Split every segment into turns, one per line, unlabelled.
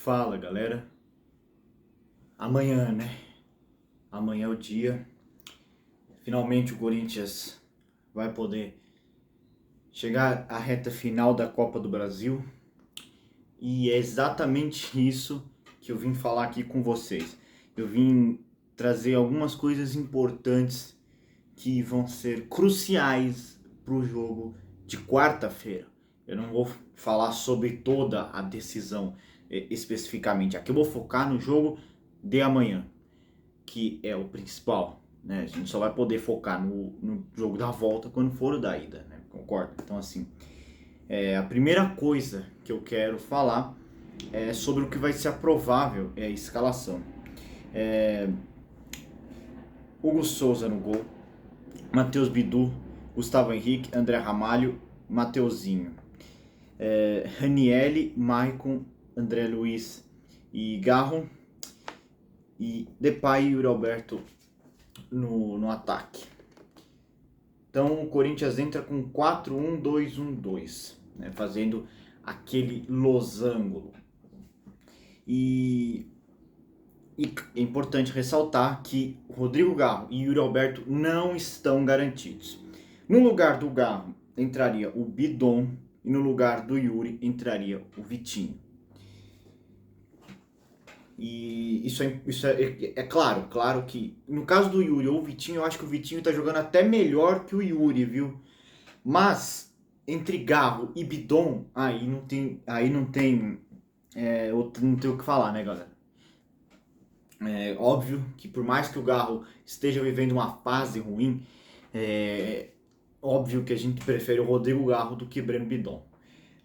Fala, galera. Amanhã, né? Amanhã é o dia. Finalmente o Corinthians vai poder chegar à reta final da Copa do Brasil. E é exatamente isso que eu vim falar aqui com vocês. Eu vim trazer algumas coisas importantes que vão ser cruciais para o jogo de quarta-feira. Eu não vou falar sobre toda a decisão especificamente. Aqui eu vou focar no jogo de amanhã, que é o principal. Né? A gente só vai poder focar no jogo da volta quando for o da ida, né? Concorda? Então, assim, a primeira coisa que eu quero falar é sobre o que vai ser a provável escalação. Hugo Souza no gol, Matheus Bidu, Gustavo Henrique, André Ramalho, Mateuzinho, Ranielli, Maicon, André Luiz e Garro, e Depay e Yuri Alberto no ataque. Então o Corinthians entra com 4-1-2-1-2, né, fazendo aquele losango. E é importante ressaltar que Rodrigo Garro e Yuri Alberto não estão garantidos. No lugar do Garro entraria o Bidon e no lugar do Yuri entraria o Vitinho. E isso é claro que no caso do Yuri ou o Vitinho, eu acho que o Vitinho tá jogando até melhor que o Yuri, viu? Mas entre Garro e Bidon, aí não tem o que falar, né, galera? É óbvio que por mais que o Garro esteja vivendo uma fase ruim, é óbvio que a gente prefere o Rodrigo Garro do que Breno Bidon.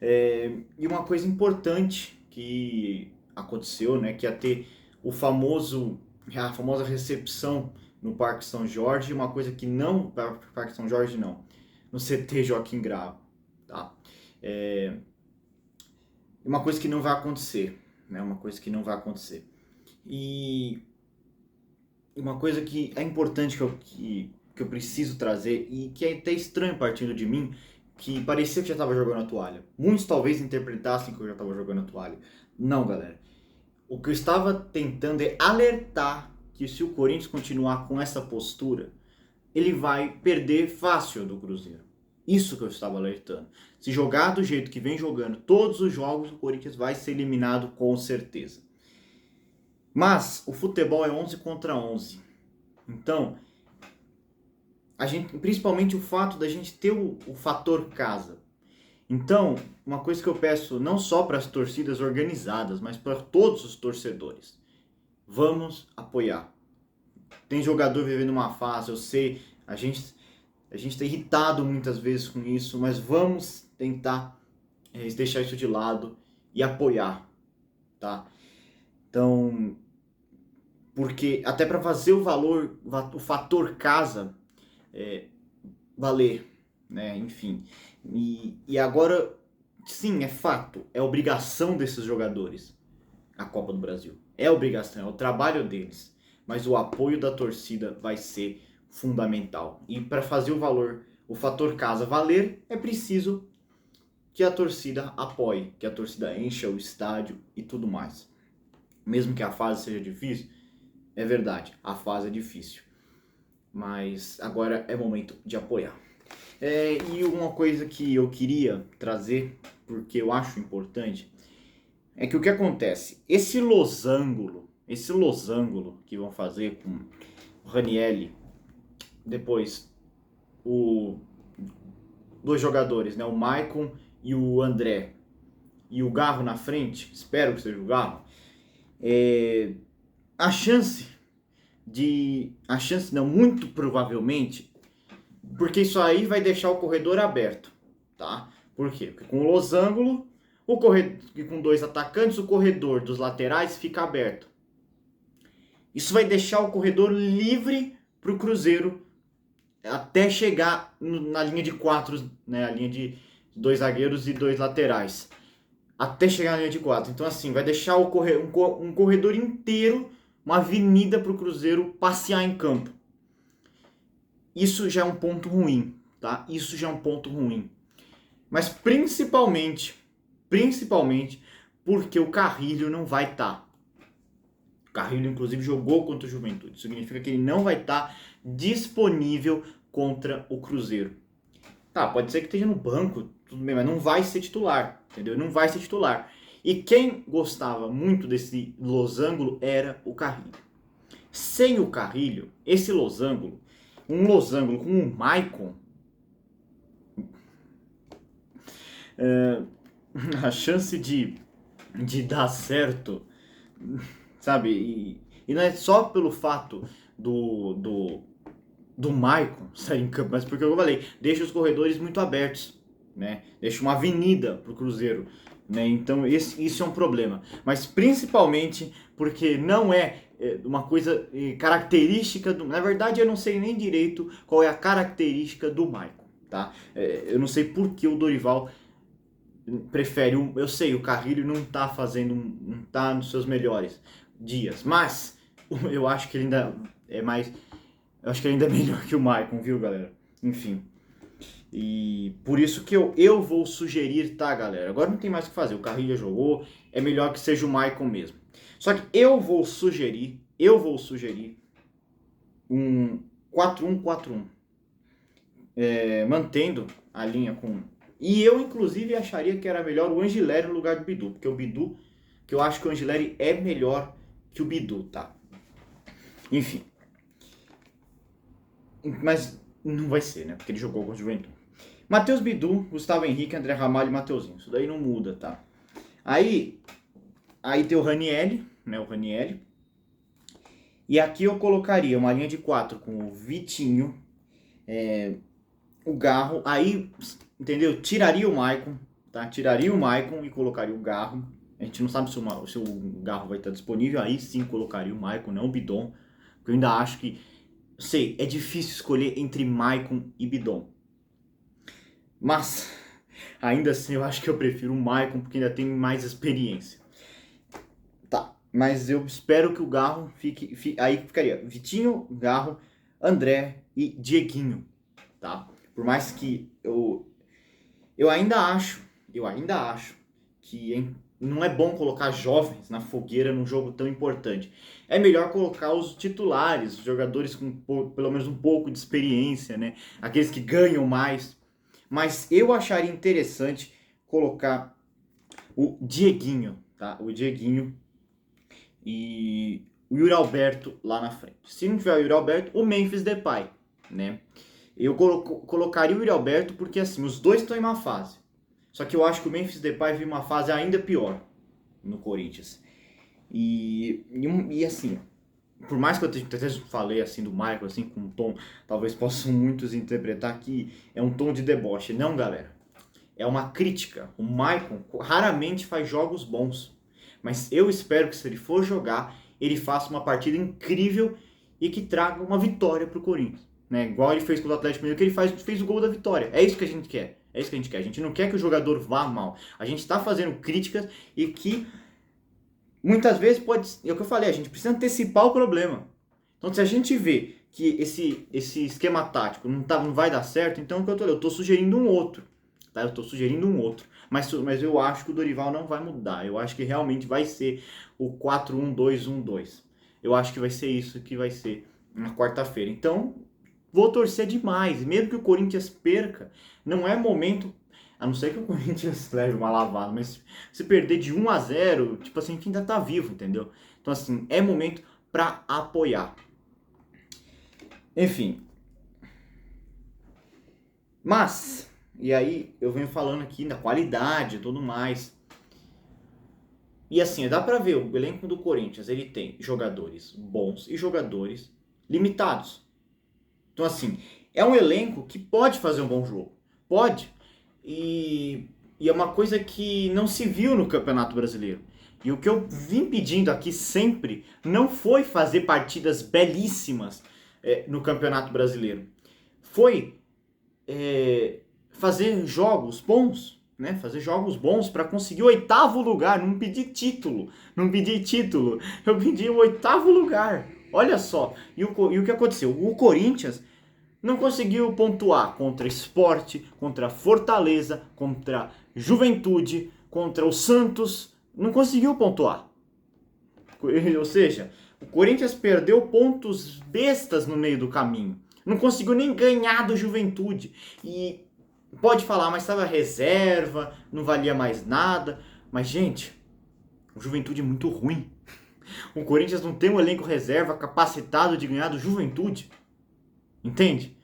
E uma coisa importante que aconteceu, né, que ia ter a famosa recepção no Parque São Jorge, uma coisa que não, Parque São Jorge não, no CT Joaquim Grau, tá? Uma coisa que não vai acontecer, né, uma coisa que não vai acontecer. E uma coisa que é importante que eu preciso trazer e que é até estranho partindo de mim, que parecia que já estava jogando a toalha. Muitos talvez interpretassem que eu já estava jogando a toalha. Não, galera. O que eu estava tentando é alertar que se o Corinthians continuar com essa postura, ele vai perder fácil do Cruzeiro. Isso que eu estava alertando. Se jogar do jeito que vem jogando todos os jogos, o Corinthians vai ser eliminado com certeza. Mas o futebol é 11 contra 11. Então, principalmente o fato da gente ter o fator casa. Então, uma coisa que eu peço não só para as torcidas organizadas, mas para todos os torcedores. Vamos apoiar. Tem jogador vivendo uma fase, eu sei, a gente está irritado muitas vezes com isso, mas vamos tentar deixar isso de lado e apoiar, tá? Então, porque até para fazer o fator casa valer, né? Enfim. E agora, sim, é fato, é obrigação desses jogadores a Copa do Brasil. É obrigação, é o trabalho deles. Mas o apoio da torcida vai ser fundamental. E para fazer o fator casa valer, é preciso que a torcida apoie, que a torcida encha o estádio e tudo mais. Mesmo que a fase seja difícil, é verdade, a fase é difícil. Mas agora é momento de apoiar. E uma coisa que eu queria trazer, porque eu acho importante, é que o que acontece? Esse losango que vão fazer com o Ranielli, depois dois jogadores, né, o Maicon e o André, e o Garro na frente, espero que seja o Garro, a chance não, muito provavelmente, porque isso aí vai deixar o corredor aberto, tá? Por quê? Porque com o losango, com dois atacantes, o corredor dos laterais fica aberto. Isso vai deixar o corredor livre para o Cruzeiro até chegar na linha de 4, né? A linha de 2 zagueiros e 2 laterais. Até chegar na linha de 4. Então, assim, vai deixar um corredor inteiro, uma avenida para o Cruzeiro passear em campo. Isso já é um ponto ruim, tá? Isso já é um ponto ruim. Mas principalmente porque o Carrilho não vai estar. O Carrilho, inclusive, jogou contra o Juventude. Isso significa que ele não vai estar disponível contra o Cruzeiro. Tá, pode ser que esteja no banco, tudo bem, mas não vai ser titular, entendeu? Não vai ser titular. E quem gostava muito desse losango era o Carrilho. Sem o Carrilho, esse losango, um losango com o Maicon, a chance de dar certo, sabe? E não é só pelo fato do Maicon sair em campo, mas porque eu falei, deixa os corredores muito abertos, né? Deixa uma avenida pro Cruzeiro, né? Então isso é um problema. Mas principalmente porque não é uma coisa característica do... Na verdade, eu não sei nem direito qual é a característica do Maicon, tá? Eu não sei por que o Dorival prefere... Eu sei, o Carrilho não tá nos seus melhores dias, mas eu acho que ele ainda é mais... Eu acho que ele ainda é melhor que o Maicon, viu, galera? Enfim. E por isso que eu vou sugerir, tá, galera? Agora não tem mais o que fazer. O Carrilho já jogou. É melhor que seja o Maicon mesmo. Só que eu vou sugerir um 4-1-4-1. Mantendo a linha com... E eu, inclusive, acharia que era melhor o Angileri no lugar do Bidu. Porque o Bidu... Que eu acho que o Angileri é melhor que o Bidu, tá? Enfim. Mas não vai ser, né? Porque ele jogou com o Juventude. Matheus Bidu, Gustavo Henrique, André Ramalho e Mateuzinho. Isso daí não muda, tá? Aí tem o Ranieri, né? O Ranieri. E aqui eu colocaria uma linha de 4 com o Vitinho, o Garro. Aí, entendeu? Tiraria o Maicon, tá? Tiraria o Maicon e colocaria o Garro. A gente não sabe se o Garro vai estar disponível. Aí sim colocaria o Maicon, não o Bidon. Porque eu ainda acho que... Sei, é difícil escolher entre Maicon e Bidon. Mas, ainda assim, eu acho que eu prefiro o Maicon porque ainda tem mais experiência. Tá, mas eu espero que o Garro fique... Aí ficaria Vitinho, Garro, André e Dieguinho, tá? Por mais que eu ainda acho que não é bom colocar jovens na fogueira num jogo tão importante. É melhor colocar os titulares, os jogadores com pelo menos um pouco de experiência, né? Aqueles que ganham mais. Mas eu acharia interessante colocar o Dieguinho, tá? O Dieguinho e o Yuri Alberto lá na frente. Se não tiver o Yuri Alberto, o Memphis Depay, né? Eu colocaria o Yuri Alberto porque assim, os dois estão em uma fase. Só que eu acho que o Memphis Depay vive uma fase ainda pior no Corinthians. E assim, por mais que eu até falei assim do Michael, assim, com um tom, talvez possam muitos interpretar que é um tom de deboche. Não, galera. É uma crítica. O Michael raramente faz jogos bons. Mas eu espero que se ele for jogar, ele faça uma partida incrível e que traga uma vitória pro Corinthians. Né? Igual ele fez com o Atlético Mineiro, que ele fez o gol da vitória. É isso que a gente quer. É isso que a gente quer. A gente não quer que o jogador vá mal. A gente está fazendo críticas e que muitas vezes pode... É o que eu falei, a gente precisa antecipar o problema. Então se a gente vê que esse esquema tático não vai dar certo, então é o que eu estou sugerindo um outro. Tá? Eu estou sugerindo um outro. Mas eu acho que o Dorival não vai mudar. Eu acho que realmente vai ser o 4-1-2-1-2. Eu acho que vai ser isso que vai ser na quarta-feira. Então, vou torcer demais. Mesmo que o Corinthians perca, não é momento... A não ser que o Corinthians leve uma lavada, mas se perder de 1-0, tipo assim, a gente ainda tá vivo, entendeu? Então, assim, é momento pra apoiar. Enfim. Mas... E aí eu venho falando aqui da qualidade e tudo mais. E assim, dá pra ver, o elenco do Corinthians, ele tem jogadores bons e jogadores limitados. Então assim, é um elenco que pode fazer um bom jogo. Pode. E é uma coisa que não se viu no Campeonato Brasileiro. E o que eu vim pedindo aqui sempre não foi fazer partidas belíssimas no Campeonato Brasileiro. Foi... fazer jogos bons, né? Fazer jogos bons para conseguir o 8º lugar. Não pedi título. Eu pedi o 8º lugar. Olha só. E o que aconteceu? O Corinthians não conseguiu pontuar contra Sport, contra Fortaleza, contra Juventude, contra o Santos, não conseguiu pontuar. Ou seja, o Corinthians perdeu pontos bestas no meio do caminho. Não conseguiu nem ganhar do Juventude. E pode falar, mas estava reserva, não valia mais nada. Mas, gente, o Juventude é muito ruim. O Corinthians não tem um elenco reserva capacitado de ganhar do Juventude. Entende?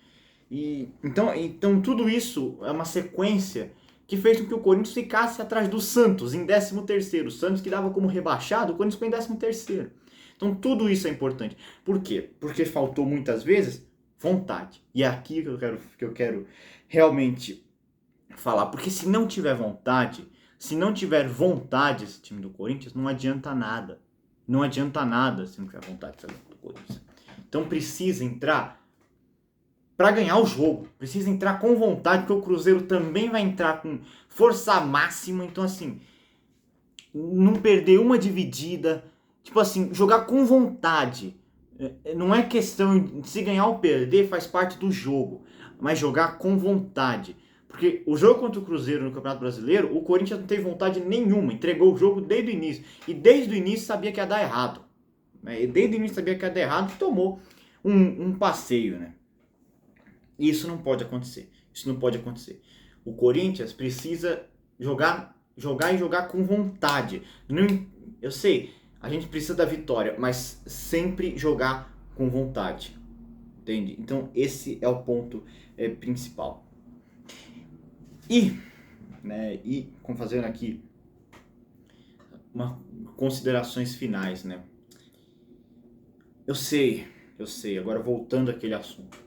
Então tudo isso é uma sequência que fez com que o Corinthians ficasse atrás do Santos em 13º. O Santos que dava como rebaixado, o Corinthians ficou em 13º. Então tudo isso é importante. Por quê? Porque faltou muitas vezes vontade. E é aqui que eu quero realmente falar. Porque se não tiver vontade, se não tiver vontade esse time do Corinthians, não adianta nada. Não adianta nada se não tiver vontade esse time do Corinthians. Então precisa entrar para ganhar o jogo. Precisa entrar com vontade, porque o Cruzeiro também vai entrar com força máxima. Então, assim, não perder uma dividida. Tipo assim, jogar com vontade. Não é questão de se ganhar ou perder, faz parte do jogo. Mas jogar com vontade. Porque o jogo contra o Cruzeiro no Campeonato Brasileiro, o Corinthians não teve vontade nenhuma. Entregou o jogo desde o início. E desde o início sabia que ia dar errado. E desde o início sabia que ia dar errado e tomou um passeio, né? Isso não pode acontecer. Isso não pode acontecer. O Corinthians precisa jogar com vontade. Eu sei, a gente precisa da vitória, mas sempre jogar com vontade. Entende? Então esse é o ponto principal. E como fazendo aqui considerações finais, né? Eu sei, agora voltando àquele assunto,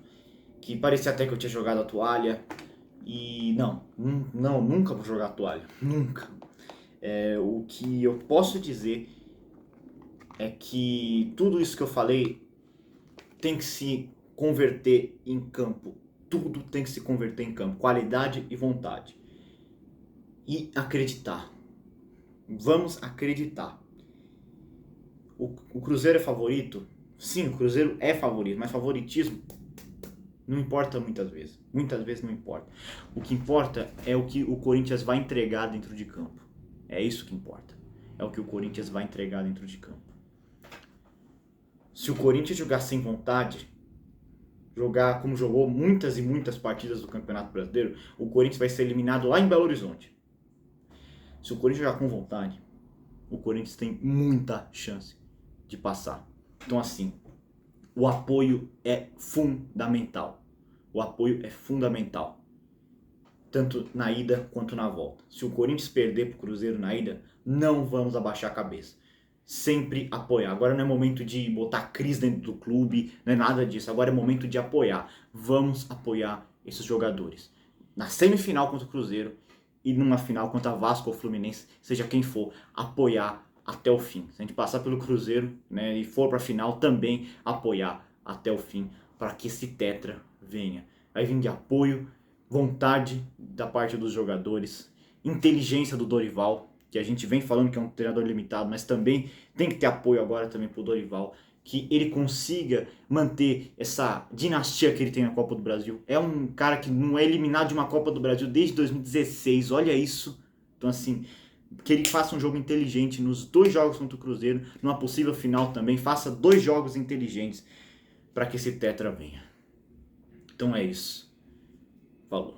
que parecia até que eu tinha jogado a toalha, e não, nunca vou jogar a toalha, nunca. O que eu posso dizer é que tudo isso que eu falei tem que se converter em campo, tudo tem que se converter em campo, qualidade e vontade. E acreditar, vamos acreditar. O Cruzeiro é favorito? Sim, o Cruzeiro é favorito, mas favoritismo não importa muitas vezes. Muitas vezes não importa. O que importa é o que o Corinthians vai entregar dentro de campo. É isso que importa. É o que o Corinthians vai entregar dentro de campo. Se o Corinthians jogar sem vontade, jogar como jogou muitas e muitas partidas do Campeonato Brasileiro, o Corinthians vai ser eliminado lá em Belo Horizonte. Se o Corinthians jogar com vontade, o Corinthians tem muita chance de passar. Então, assim, o apoio é fundamental. O apoio é fundamental. Tanto na ida quanto na volta. Se o Corinthians perder para o Cruzeiro na ida, não vamos abaixar a cabeça. Sempre apoiar. Agora não é momento de botar crise dentro do clube, não é nada disso. Agora é momento de apoiar. Vamos apoiar esses jogadores. Na semifinal contra o Cruzeiro e numa final contra Vasco ou Fluminense, seja quem for, apoiar até o fim. Se a gente passar pelo Cruzeiro, né, e for para a final, também apoiar até o fim para que esse tetra venha. Vai vir de apoio, vontade da parte dos jogadores, inteligência do Dorival, que a gente vem falando que é um treinador limitado, mas também tem que ter apoio agora também pro Dorival, que ele consiga manter essa dinastia que ele tem na Copa do Brasil. É um cara que não é eliminado de uma Copa do Brasil desde 2016, olha isso. Então assim, que ele faça um jogo inteligente nos 2 jogos contra o Cruzeiro, numa possível final também, faça 2 jogos inteligentes para que esse tetra venha. Então é isso. Falou.